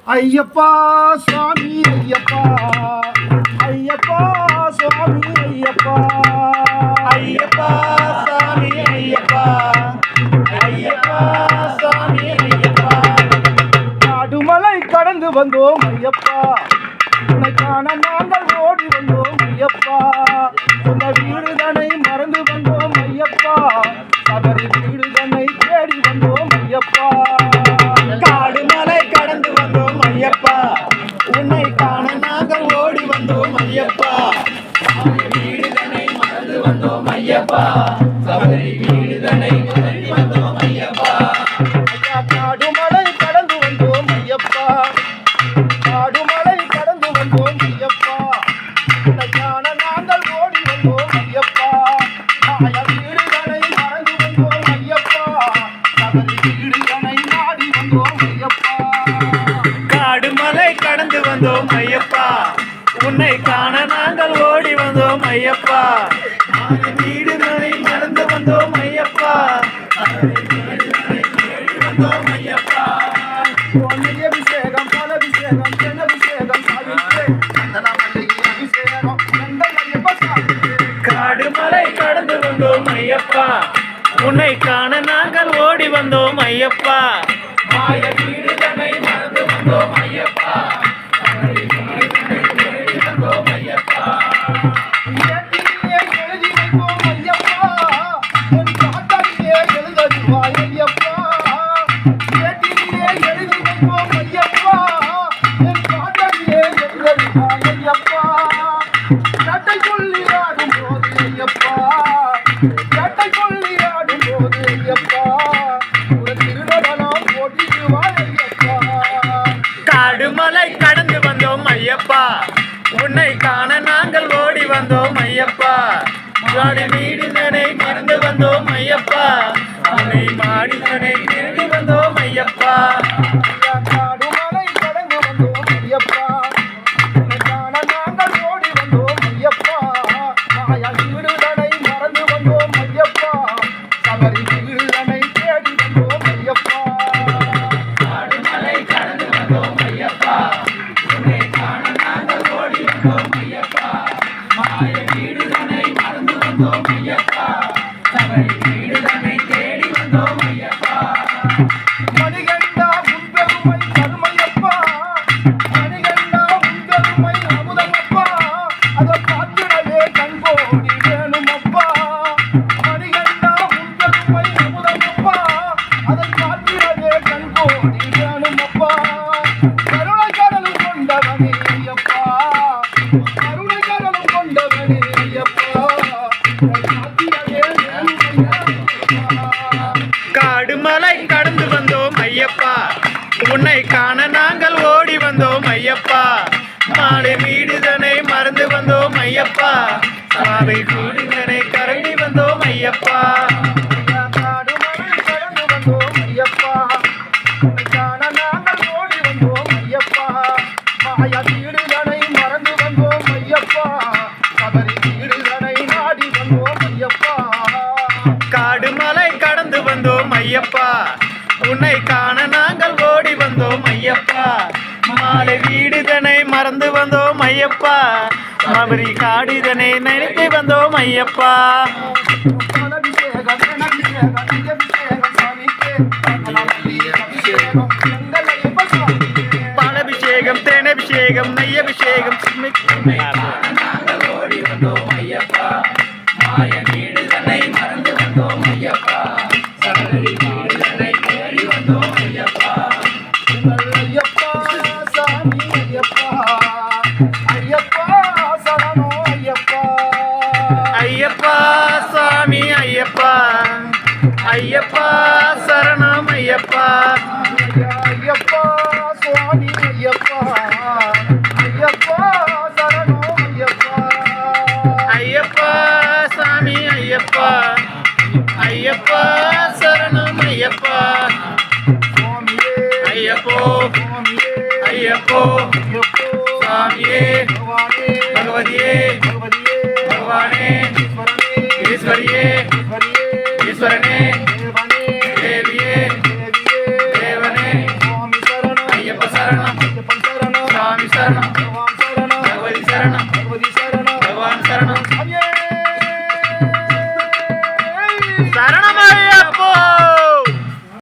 ஐயப்பா சுவாமி ஐயப்பா, ஐயப்பா சுவாமி ஐயப்பா, ஐயப்பா சாமி ஐயப்பா, ஐயப்பா சாமி ஐயப்பா. காடுமலை கடந்து வந்தோம் ஐயப்பா, உன்னை காண நாங்கள் ஓடி வந்தோம் ஐயப்பா. உங்க வீடு தன்னை மறந்து வந்தோம் ஐயப்பா, சபரி வீடு தன்னை தேடி வந்தோம் ஐயப்பா. காடுமலை கடந்து வந்தோம் ஐயப்பா, உன்னை காண நாங்கள் ஓடி வந்தோம் ஐயப்பா. வீடு தன்னை மறந்து வந்தோம் ஐயப்பா, சபரி வீடு தன்னை தேடி வந்தோம் ஐயப்பா. காடுமலை கடந்து வந்தோம் ஐயப்பா, காடுமலை கடந்து வந்தோம் ஐயப்பா, உன்னை காண நாங்கள் ஓடி வந்தோம் ஐயப்பா. மாய வீடுகளை மறந்து வந்தோம் ஐயப்பா, சபரி வீடுகளை நாடி வந்தோம் ஐயப்பா. காடுமலை கடந்து வந்தோம் ஐயப்பா, உன்னை காண நாங்கள் ஓடி வந்தோம் ஐயப்பா. வீடு தன்னை மறந்து வந்தோம் ஐயப்பா, வந்தோம் ஐயப்பா. அபிஷேகம் பலபிஷேகம் தென்னபிஷேகம் அபிஷேகம் காடுமலை கடந்து வந்தோம் ஐயப்பா, உன்னை காண நாங்கள் ஓடி வந்தோம் ஐயப்பா. மாய வீடு தன்னை மறந்து வந்தோம் ஐயப்பா, வந்தோம் ஐயப்பா. எழுதி வைப்போம் ஐயப்பா, என் காட்டாளியே எழுதறிவாய் ஐயப்பா. எழுதி வைப்போம் ஐயப்பா, என் காட்டாளியே எழுதறிவாய் ஐயப்பா. சட்டை சொல்லி ஆடும் போது ஐயப்பா, சட்டை சொல்லி ஆடும் போது ஐயப்பா, ஒரு திருடலாம் போட்டிடுவாய் ஐயப்பா. காடுமலை கடந்து வந்தோம் ஐயப்பா, உன்னை காண நாங்கள் ஓடி வந்தோம் ஐயப்பா. மாடி வீடு தன்னை மறந்து வந்தோம் ஐயப்பா, உன்னை மாடி தன்னை தேடி வந்தோம் ஐயப்பா. காடுமலை கடந்து வந்தோம் ஐயப்பா, உன்னை காண நாங்கள் ஓடி வந்தோம் ஐயப்பா. மாய வீடுதனை மறந்து வந்தோம் ஐயப்பா, சபரி வீடுதனை தேடி வந்தோம் ஐயப்பா. காடுமலை கடந்து வந்தோம் ஐயப்பா, உன்னை காண நாங்கள் ஓடி வந்தோம் ஐயப்பா. மாய வீடு தன்னை மறந்து வந்தோம் ஐயப்பா, சபரி வீடு தன்னை தேடி வந்தோம் ஐயப்பா. மணிகண்டா உன் பெருமை கருமையப்பா, மணிகண்டா உன் பெருமை அமுதமப்பா, அதை பார்த்திடவே கண்கோடி வேணுமப்பா. மணிகண்டா உன் பெருமை அமுதமப்பா, அதை பார்த்திடவே கண்கோடி வேணுமப்பா. கருணை கடலும் கொண்டவனே ஐயப்பா, கருணை கடலும் கொண்டவனே ஐயப்பா, பார்த்திடவே வேணுமையா ஐயப்பா. காடுமலை கடந்து வந்தோம் ஐயப்பா, உன்னை காண நாங்கள் ஓடி வந்தோம் ஐயப்பா. மாலை வீடு தன்னை மறந்து வந்தோம் ஐயப்பா, சாவை வீடு தன்னை கரண்டி வந்தோம் ஐயப்பா. காடுமலை கடந்து வந்தோம் ஐயப்பா, உன்னை காண நாங்கள் ஓடி வந்தோம் ஐயப்பா. மாய வீடுதனை மறந்து வந்தோம் ஐயப்பா, சபரி வீடுதனை நாடி வந்தோம் ஐயப்பா. காடுமலை கடந்து வந்தோம் ஐயப்பா, உன்னை காண நாங்கள் ஓடி வந்தோம் ஐயப்பா. மாலை வீடு தன்னை மறந்து வந்தோம் ஐயப்பா, மபரி காடிதனை நினைத்து வந்தோம் ஐயப்பா. பலபிஷேகம் தென்னபிஷேகம் அபிஷேகம் சாமிக்கே, அபிஷேகம் எங்கள் ஐயப்ப சாமிக்கே. பாலபிஷேகம் தேனபிஷேகம் நெய்யபிஷேகம் நாங்கள் ஓடி வந்தோம் ஐயப்பா. மாய வீடு தன்னை மறந்து வந்தோம் ஐயப்பா, சபரி வீடு தன்னை தேடி வந்தோம் ஐயப்பா. ஐயப்பா சாமி ஐயப்பா, ஐயப்பா சரணம் ஐயப்பா. ஐயப்பா சாமி ஐயப்பா, ஐயப்பா சரணம் ஐயப்பா. ஐயப்பா சுவாமி ஐயப்பா, ஐயப்பா சரணம் ஐயப்பா. ஐயப்பா சாமி ஐயப்பா, ஐயப்பா சரணம் ஐயப்பா. சுவாமியே ஐயப்போ சுவாமியே ஐயப்போ ஐயப்போ சாமியே பகவானே பகவதியே பகவதியே பகவானே ஈஸ்வரனே ஈஸ்வரியே ஈஸ்வரியே ஈஸ்வரனே தேவனே தேவியே தேவியே தேவனே சுவாமி சரணம் சரணம் ஐயப்பன் சரணம் சுவாமி சரணம் பகவான் சரணம் பகவதி சரணம் பகவதி சரணம் பகவான் சரணம் சாமியே சரணம்